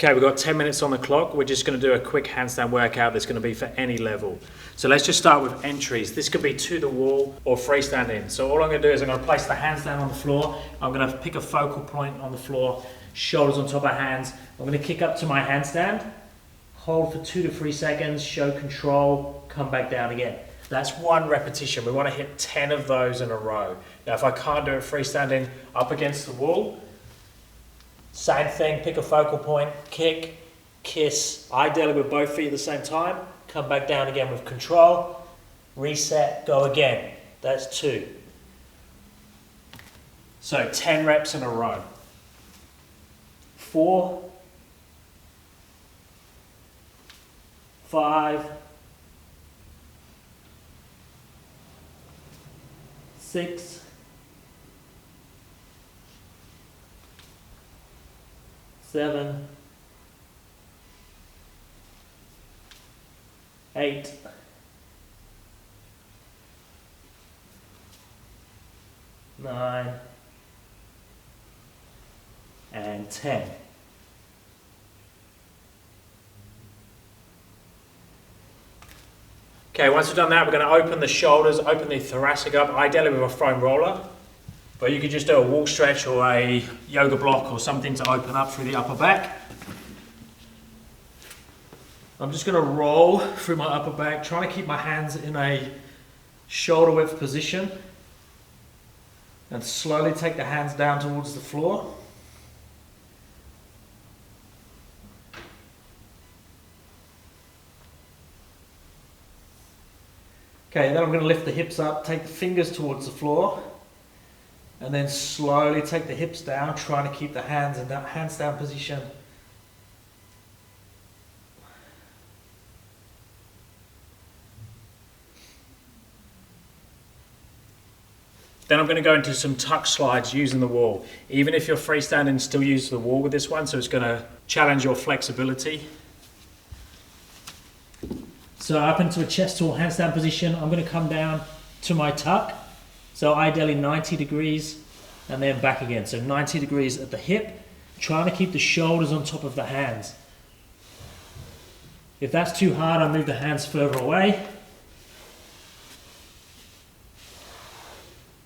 Okay, we've got 10 minutes on the clock. We're just going to do a quick handstand workout that's going to be for any level. So let's just start with entries. This could be to the wall or freestanding. So all I'm going to do is I'm going to place the handstand on the floor. I'm going to pick a focal point on the floor, shoulders on top of hands. I'm going to kick up to my handstand, hold for 2 to 3 seconds, show control, come back down again. That's one repetition. We want to hit 10 of those in a row. Now if I can't do it freestanding up against the wall, same thing, pick a focal point, kick, kiss, ideally with both feet at the same time, come back down again with control, reset, go again. That's 2. So 10 reps in a row. 4, 5, 6, 7, 8, 9, and 10. Okay, once we've done that, we're going to open the shoulders, open the thoracic up, ideally with a foam roller. But you could just do a wall stretch or a yoga block or something to open up through the upper back. I'm just going to roll through my upper back, trying to keep my hands in a shoulder width position. And slowly take the hands down towards the floor. Okay, then I'm going to lift the hips up, take the fingers towards the floor. And then slowly take the hips down, trying to keep the hands in that handstand position. Then I'm going to go into some tuck slides using the wall. Even if you're freestanding, still use the wall with this one, so it's going to challenge your flexibility. So up into a chest to wall handstand position, I'm going to come down to my tuck. So ideally 90 degrees and then back again. So 90 degrees at the hip, trying to keep the shoulders on top of the hands. If that's too hard, I'll move the hands further away.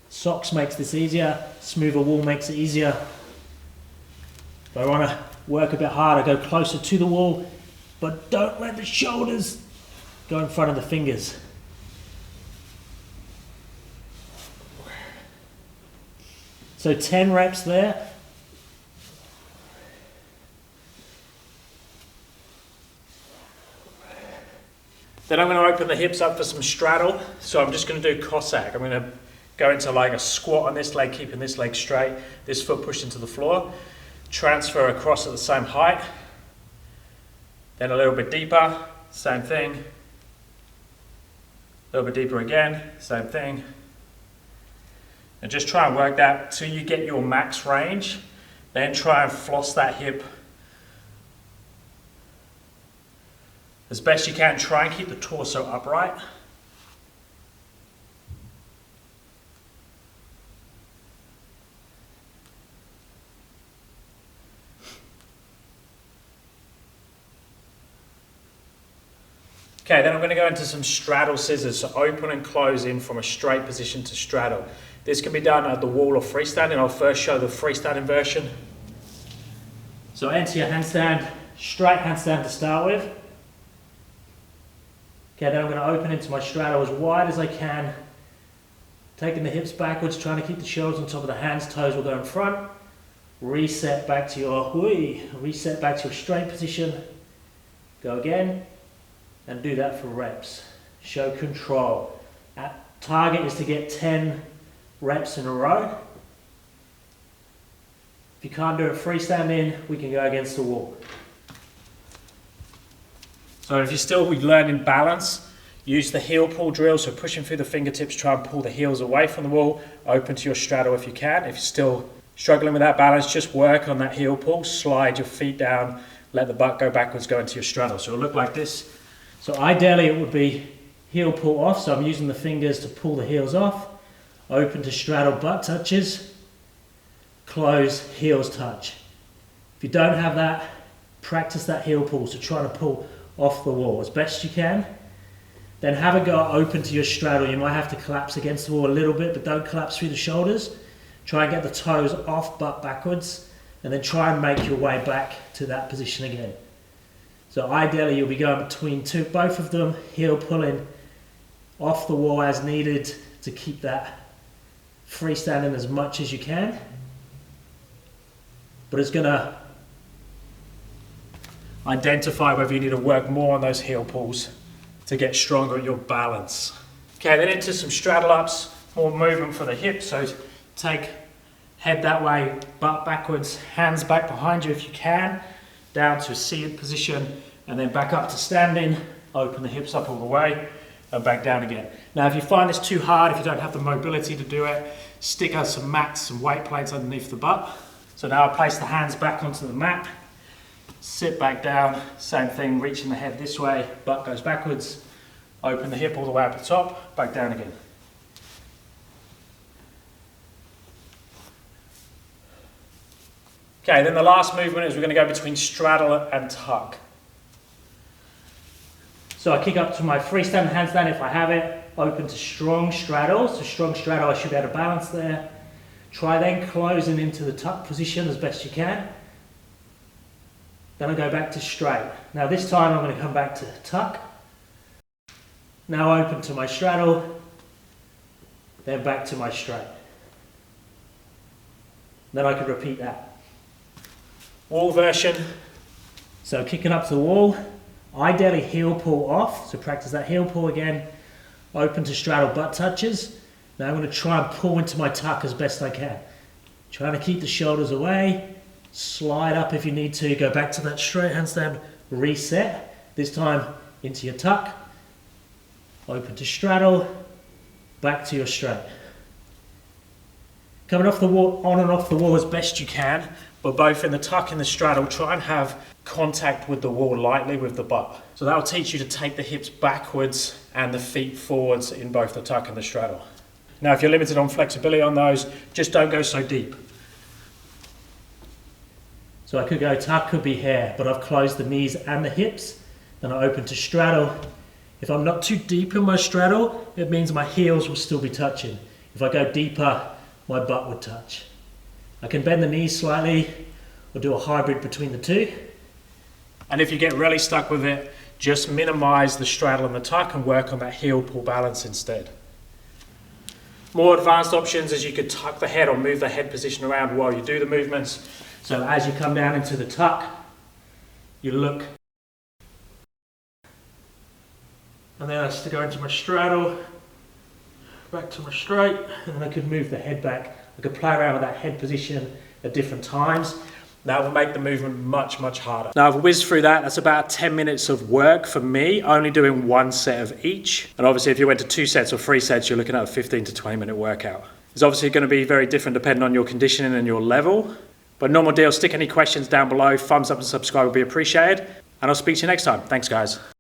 Socks makes this easier, smoother wall makes it easier. If I want to work a bit harder, go closer to the wall, but don't let the shoulders go in front of the fingers. So 10 reps there. Then I'm going to open the hips up for some straddle. So I'm just going to do Cossack. I'm going to go into like a squat on this leg, keeping this leg straight, this foot pushed into the floor. Transfer across at the same height. Then a little bit deeper, same thing. A little bit deeper again, same thing. And just try and work that till you get your max range. Then try and floss that hip as best you can. Try and keep the torso upright. Okay, then I'm going to go into some straddle scissors. So open and close in from a straight position to straddle. This can be done at the wall or freestanding. I'll first show the freestanding version. So enter your handstand, straight handstand to start with. Okay, then I'm going to open into my straddle as wide as I can. Taking the hips backwards, trying to keep the shoulders on top of the hands, toes will go in front. Reset back to your straight position. Go again. And do that for reps. Show control. Our target is to get 10 reps in a row. If you can't do a freestanding, we can go against the wall. So if you're still learning balance, use the heel pull drill. So pushing through the fingertips, try and pull the heels away from the wall. Open to your straddle if you can. If you're still struggling with that balance, just work on that heel pull. Slide your feet down, let the butt go backwards, go into your straddle. So it'll look like this. So ideally it would be heel pull off, so I'm using the fingers to pull the heels off. Open to straddle, butt touches. Close, heels touch. If you don't have that, practice that heel pull, so trying to pull off the wall as best you can. Then have a go open to your straddle. You might have to collapse against the wall a little bit, but don't collapse through the shoulders. Try and get the toes off, butt backwards, and then try and make your way back to that position again. So ideally you'll be going between both of them, heel pulling off the wall as needed to keep that freestanding as much as you can. But it's going to identify whether you need to work more on those heel pulls to get stronger at your balance. Okay, then into some straddle ups, more movement for the hips. So take head that way, butt backwards, hands back behind you if you can, down to a seated position, and then back up to standing, open the hips up all the way, and back down again. Now if you find this too hard, if you don't have the mobility to do it, stick out some mats, some weight plates underneath the butt. So now I place the hands back onto the mat, sit back down, same thing, reaching the head this way, butt goes backwards, open the hip all the way up the top, back down again. Okay, then the last movement is we're going to go between straddle and tuck. So I kick up to my freestanding handstand if I have it, open to strong straddle. So strong straddle, I should be able to balance there. Try then closing into the tuck position as best you can. Then I go back to straight. Now this time I'm going to come back to tuck. Now open to my straddle, then back to my straight. Then I could repeat that. Wall version. So kicking up to the wall, ideally heel pull off, so practice that heel pull again, open to straddle butt touches. Now I'm going to try and pull into my tuck as best I can. Trying to keep the shoulders away, slide up if you need to, go back to that straight handstand, reset, this time into your tuck, open to straddle, back to your straight. Coming off the wall, on and off the wall as best you can, but both in the tuck and the straddle, try and have contact with the wall lightly with the butt. So that will teach you to take the hips backwards and the feet forwards in both the tuck and the straddle. Now if you're limited on flexibility on those, just don't go so deep. So I could go tuck, could be here, but I've closed the knees and the hips, then I open to straddle. If I'm not too deep in my straddle, it means my heels will still be touching. If I go deeper, my butt would touch. I can bend the knees slightly or do a hybrid between the two. And if you get really stuck with it, just minimize the straddle and the tuck and work on that heel pull balance instead. More advanced options is you could tuck the head or move the head position around while you do the movements. So as you come down into the tuck, you look. And then I just go into my straddle, back to my straight, and then I could move the head back. I could play around with that head position at different times. That will make the movement much, much harder. Now I've whizzed through that. That's about 10 minutes of work for me, only doing one set of each. And obviously if you went to 2 sets or 3 sets, you're looking at a 15 to 20 minute workout. It's obviously going to be very different depending on your conditioning and your level. But normal deal, stick any questions down below. Thumbs up and subscribe would be appreciated. And I'll speak to you next time. Thanks guys.